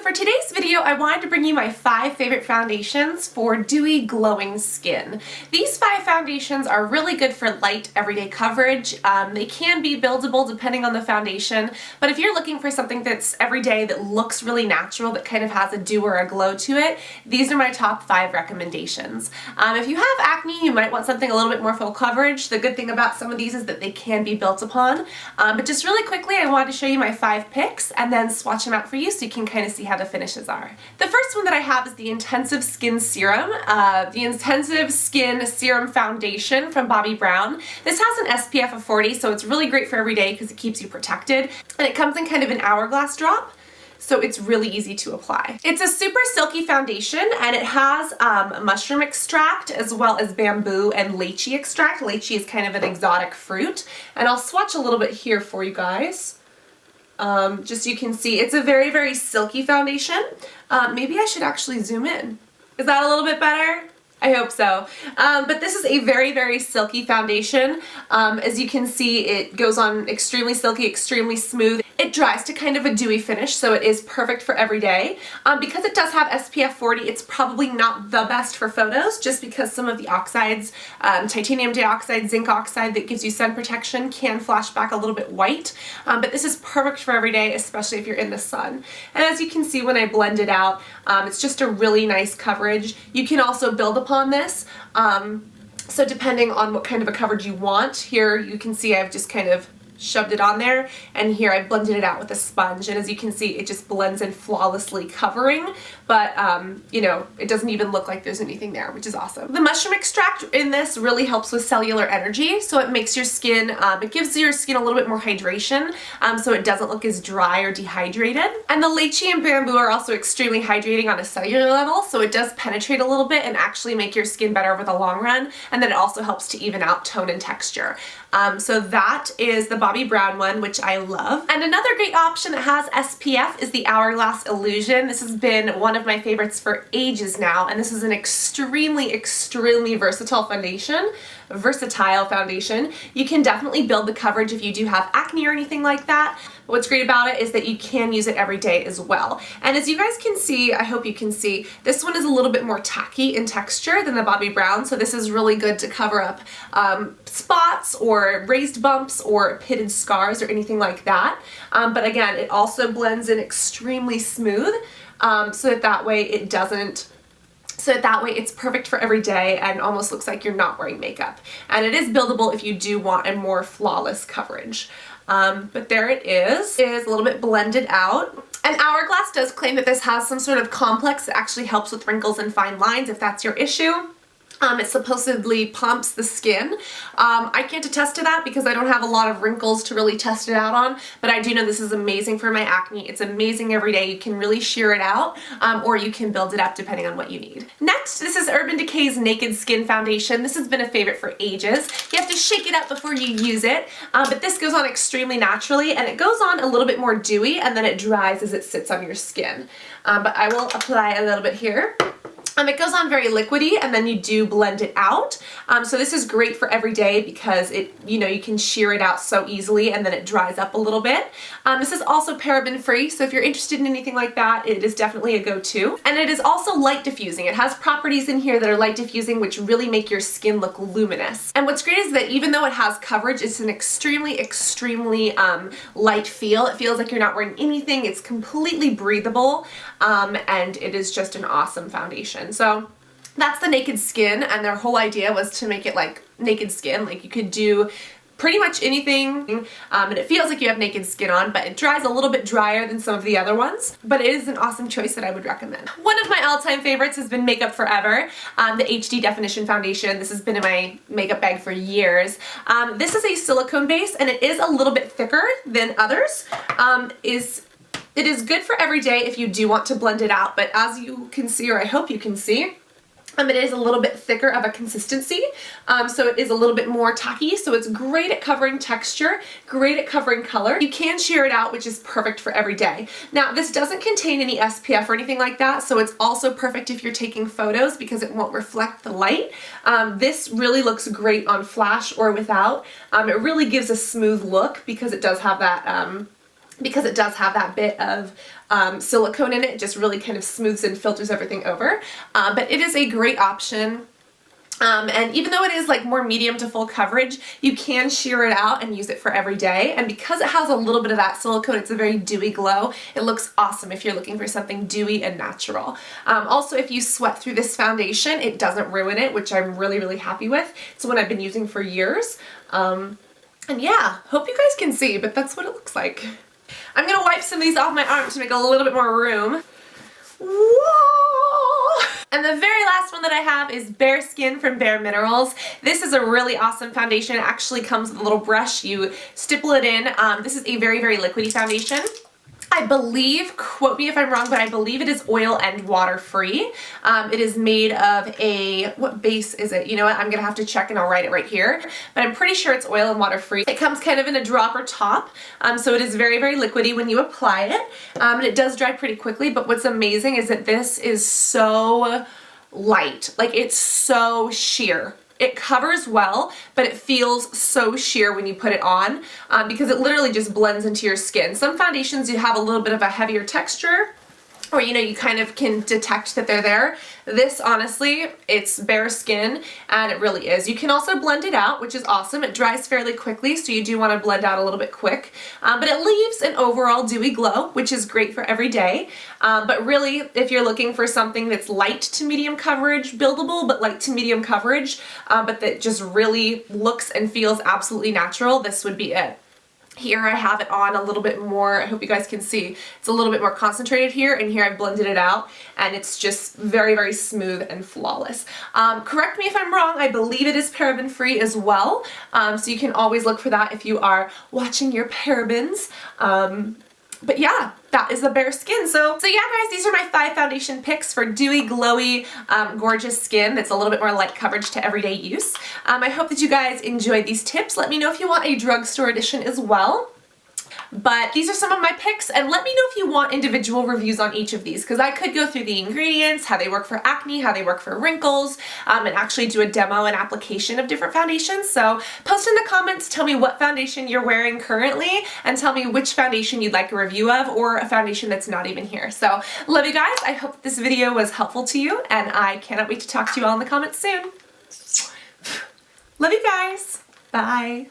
for today's video, I wanted to bring you my 5 favorite foundations for dewy, glowing skin. These 5 foundations are really good for light, everyday coverage. They can be buildable depending on the foundation, but if you're looking for something that's everyday that looks really natural, that kind of has a dew or a glow to it, these are my top 5 recommendations. If you have acne, you might want something a little bit more full coverage. The good thing about some of these is that they can be built upon. But just really quickly, I wanted to show you my 5 picks and then swatch them out for you so you can kind of see how the finishes are. The first one that I have is the Intensive Skin Serum. The Intensive Skin Serum Foundation from Bobbi Brown. This has an SPF of 40, so it's really great for every day because it keeps you protected. And it comes in kind of an hourglass drop, so it's really easy to apply. It's a super silky foundation, and it has mushroom extract as well as bamboo and lychee extract. Lychee is kind of an exotic fruit, and I'll swatch a little bit here for you guys. Just so you can see, it's a very, very silky foundation. Maybe I should actually zoom in. Is that a little bit better? I hope so. But this is a very, very silky foundation. As you can see, it goes on extremely silky, extremely smooth. It dries to kind of a dewy finish, so it is perfect for every day. Because it does have SPF 40, it's probably not the best for photos, just because some of the oxides, titanium dioxide, zinc oxide that gives you sun protection can flash back a little bit white. But this is perfect for every day, especially if you're in the sun. And as you can see when I blend it out, it's just a really nice coverage. You can also build upon this. So depending on what kind of a coverage you want, here you can see I've just kind of shoved it on there, and here I blended it out with a sponge, and as you can see it just blends in flawlessly, covering, but you know, it doesn't even look like there's anything there, which is awesome. The mushroom extract in this really helps with cellular energy, so it makes your skin, it gives your skin a little bit more hydration, so it doesn't look as dry or dehydrated. And the lychee and bamboo are also extremely hydrating on a cellular level, so it does penetrate a little bit and actually make your skin better over the long run, and then it also helps to even out tone and texture. So that is the Bobbi Brown one, which I love. And another great option that has SPF is the Hourglass Illusion. This has been one of my favorites for ages now, and this is an extremely, extremely versatile foundation. You can definitely build the coverage if you do have acne or anything like that. But what's great about it is that you can use it every day as well. And as you guys can see, I hope you can see, this one is a little bit more tacky in texture than the Bobbi Brown, so this is really good to cover up spots or raised bumps or pitted scars or anything like that. But again, it also blends in extremely smooth, so that way it's perfect for every day and almost looks like you're not wearing makeup. And it is buildable if you do want a more flawless coverage. But there it is a little bit blended out. And Hourglass does claim that this has some sort of complex that actually helps with wrinkles and fine lines if that's your issue. It supposedly plumps the skin. I can't attest to that because I don't have a lot of wrinkles to really test it out on, but I do know this is amazing for my acne. It's amazing every day. You can really sheer it out, or you can build it up depending on what you need. Next, this is Urban Decay's Naked Skin Foundation. This has been a favorite for ages. You have to shake it up before you use it, but this goes on extremely naturally, and it goes on a little bit more dewy, and then it dries as it sits on your skin. But I will apply a little bit here. It goes on very liquidy, and then you do blend it out. So this is great for every day because it, you know, you can sheer it out so easily, and then it dries up a little bit. This is also paraben free, so if you're interested in anything like that, it is definitely a go-to. And it is also light diffusing. It has properties in here that are light diffusing, which really make your skin look luminous. And what's great is that even though it has coverage, it's an extremely, extremely light feel. It feels like you're not wearing anything. It's completely breathable, and it is just an awesome foundation. So that's the Naked Skin, and their whole idea was to make it like naked skin, like you could do pretty much anything, and it feels like you have naked skin on, but it dries a little bit drier than some of the other ones, but it is an awesome choice that I would recommend. One of my all-time favorites has been Makeup Forever, the HD Definition Foundation. This has been in my makeup bag for years. This is a silicone base, and it is a little bit thicker than others. It is good for every day if you do want to blend it out, but as you can see, or I hope you can see, it is a little bit thicker of a consistency, so it is a little bit more tacky, so it's great at covering texture, great at covering color. You can sheer it out, which is perfect for every day. Now, this doesn't contain any SPF or anything like that, so it's also perfect if you're taking photos because it won't reflect the light. This really looks great on flash or without. It really gives a smooth look because it does have that because it does have that bit of silicone in it. It just really kind of smooths and filters everything over. But it is a great option. And even though it is like more medium to full coverage, you can sheer it out and use it for every day. And because it has a little bit of that silicone, it's a very dewy glow. It looks awesome if you're looking for something dewy and natural. Also, if you sweat through this foundation, it doesn't ruin it, which I'm really, really happy with. It's one I've been using for years. And yeah, hope you guys can see, but that's what it looks like. I'm gonna wipe some of these off my arm to make a little bit more room. Whoa! And the very last one that I have is bareSkin from bareMinerals. This is a really awesome foundation. It actually comes with a little brush. You stipple it in. This is a very, very liquidy foundation. I believe, quote me if I'm wrong, but I believe it is oil and water free. It is made of what base is it? You know what, I'm gonna have to check and I'll write it right here. But I'm pretty sure it's oil and water free. It comes kind of in a dropper top, so it is very, very liquidy when you apply it. And it does dry pretty quickly, but what's amazing is that this is so light. Like, it's so sheer. It covers well, but it feels so sheer when you put it on because it literally just blends into your skin. Some foundations, you have a little bit of a heavier texture, or you know, you kind of can detect that they're there. This, honestly, it's bareSkin, and it really is. You can also blend it out, which is awesome. It dries fairly quickly, so you do want to blend out a little bit quick. But it leaves an overall dewy glow, which is great for every day. But really, if you're looking for something that's light to medium coverage, buildable, but light to medium coverage, but that just really looks and feels absolutely natural, this would be it. Here I have it on a little bit more, I hope you guys can see, it's a little bit more concentrated here, and here I've blended it out, and it's just very, very smooth and flawless. Correct me if I'm wrong, I believe it is paraben free as well, so you can always look for that if you are watching your parabens. But yeah, that is the bareSkin. So yeah guys, these are my 5 foundation picks for dewy, glowy, gorgeous skin that's a little bit more light coverage to everyday use. I hope that you guys enjoyed these tips. Let me know if you want a drugstore edition as well. But these are some of my picks, and let me know if you want individual reviews on each of these, because I could go through the ingredients, how they work for acne, how they work for wrinkles, and actually do a demo and application of different foundations. So post in the comments, tell me what foundation you're wearing currently, and tell me which foundation you'd like a review of, or a foundation that's not even here. So love you guys, I hope this video was helpful to you, and I cannot wait to talk to you all in the comments soon. Love you guys, bye.